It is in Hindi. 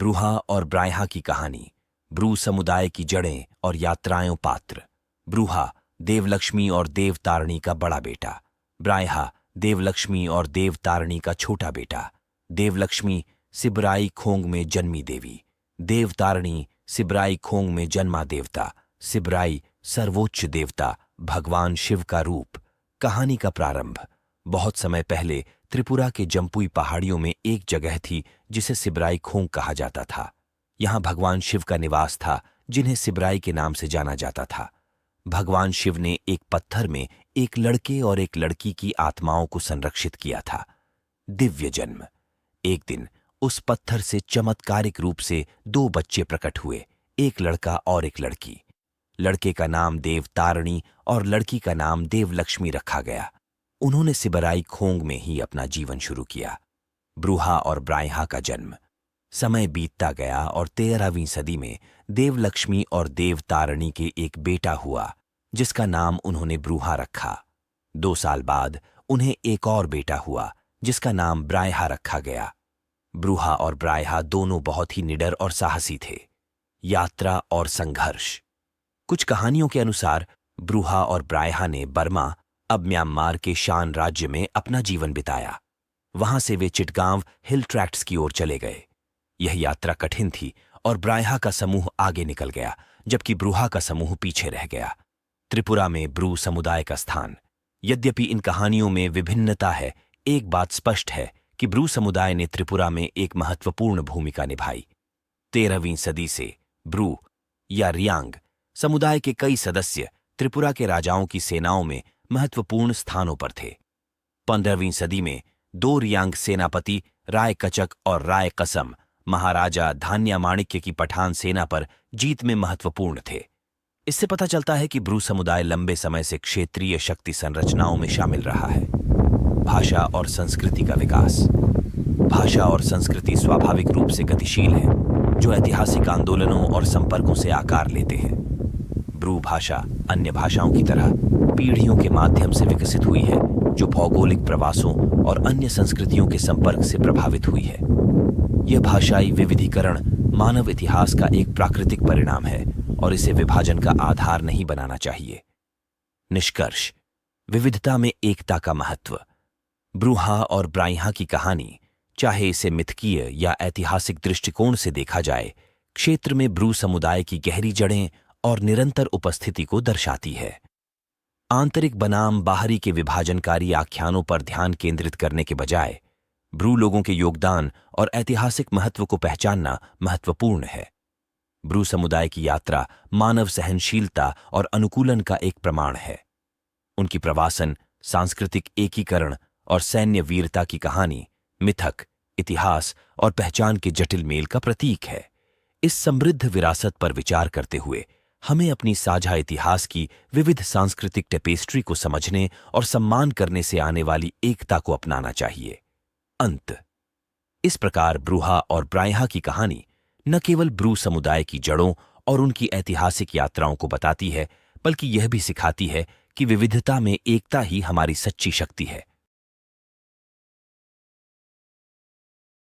ब्रूहा और ब्रायहा की कहानी। ब्रू समुदाय की जड़ें और यात्राएं। पात्र। ब्रूहा देवलक्ष्मी और देवतारिणी का बड़ा बेटा। ब्रायहा देवलक्ष्मी और देवतारिणी का छोटा बेटा। देवलक्ष्मी सिबराई खोंग में जन्मी देवी। देवतारिणी सिबराई खोंग में जन्मा देवता। सिबराई सर्वोच्च देवता भगवान शिव का रूप। कहानी का प्रारंभ। बहुत समय पहले त्रिपुरा के जम्पुई पहाड़ियों में एक जगह थी जिसे सिबराई खोंग कहा जाता था। यहां भगवान शिव का निवास था, जिन्हें सिबराई के नाम से जाना जाता था। भगवान शिव ने एक पत्थर में एक लड़के और एक लड़की की आत्माओं को संरक्षित किया था। दिव्य जन्म। एक दिन उस पत्थर से चमत्कारिक रूप से दो बच्चे प्रकट हुए, एक लड़का और एक लड़की। लड़के का नाम देवतारिणी और लड़की का नाम देवलक्ष्मी रखा गया। उन्होंने सिबराई खोंग में ही अपना जीवन शुरू किया। ब्रूहा और ब्रायहा का जन्म। समय बीतता गया और 13वीं सदी में देवलक्ष्मी और देवतारिणी के एक बेटा हुआ, जिसका नाम उन्होंने ब्रूहा रखा। 2 साल बाद उन्हें एक और बेटा हुआ, जिसका नाम ब्रायहा रखा गया। ब्रूहा और ब्रायहा दोनों बहुत ही निडर और साहसी थे। यात्रा और संघर्ष। कुछ कहानियों के अनुसार ब्रूहा और ब्रायहा ने बर्मा, अब म्यांमार के शान राज्य में अपना जीवन बिताया। वहां से वे चिटगांव हिल ट्रैक्ट्स की ओर चले गए। यह यात्रा कठिन थी और ब्रायहा का समूह आगे निकल गया, जबकि ब्रूहा का समूह पीछे रह गया। त्रिपुरा में ब्रू समुदाय का स्थान। यद्यपि इन कहानियों में विभिन्नता है, एक बात स्पष्ट है कि ब्रू समुदाय ने त्रिपुरा में एक महत्वपूर्ण भूमिका निभाई। 13वीं सदी से ब्रू या रियांग समुदाय के कई सदस्य त्रिपुरा के राजाओं की सेनाओं में महत्वपूर्ण स्थानों पर थे। 15वीं सदी में 2 रियांग सेनापति राय कचक और राय कसम महाराजा धान्या माणिक्य की पठान सेना पर जीत में महत्वपूर्ण थे। इससे पता चलता है कि ब्रू समुदाय लंबे समय से क्षेत्रीय शक्ति संरचनाओं में शामिल रहा है। भाषा और संस्कृति का विकास। भाषा और संस्कृति स्वाभाविक रूप से गतिशील है, जो ऐतिहासिक आंदोलनों और संपर्कों से आकार लेते हैं। ब्रू भाषा अन्य भाषाओं की तरह पीढ़ियों के माध्यम से विकसित हुई है, जो भौगोलिक प्रवासों और अन्य संस्कृतियों के संपर्क से प्रभावित हुई है। यह भाषाई विविधीकरण मानव इतिहास का एक प्राकृतिक परिणाम है और इसे विभाजन का आधार नहीं बनाना चाहिए। निष्कर्ष। विविधता में एकता का महत्व। ब्रूहा और ब्रायहा की कहानी, चाहे इसे मिथकीय या ऐतिहासिक दृष्टिकोण से देखा जाए, क्षेत्र में ब्रू समुदाय की गहरी जड़ें और निरंतर उपस्थिति को दर्शाती है। आंतरिक बनाम बाहरी के विभाजनकारी आख्यानों पर ध्यान केंद्रित करने के बजाय ब्रू लोगों के योगदान और ऐतिहासिक महत्व को पहचानना महत्वपूर्ण है। ब्रू समुदाय की यात्रा मानव सहनशीलता और अनुकूलन का एक प्रमाण है। उनकी प्रवासन, सांस्कृतिक एकीकरण और सैन्य वीरता की कहानी मिथक, इतिहास और पहचान के जटिल मेल का प्रतीक है। इस समृद्ध विरासत पर विचार करते हुए हमें अपनी साझा इतिहास की विविध सांस्कृतिक टेपेस्ट्री को समझने और सम्मान करने से आने वाली एकता को अपनाना चाहिए। अंत। इस प्रकार ब्रूहा और ब्रायहा की कहानी न केवल ब्रू समुदाय की जड़ों और उनकी ऐतिहासिक यात्राओं को बताती है, बल्कि यह भी सिखाती है कि विविधता में एकता ही हमारी सच्ची शक्ति है।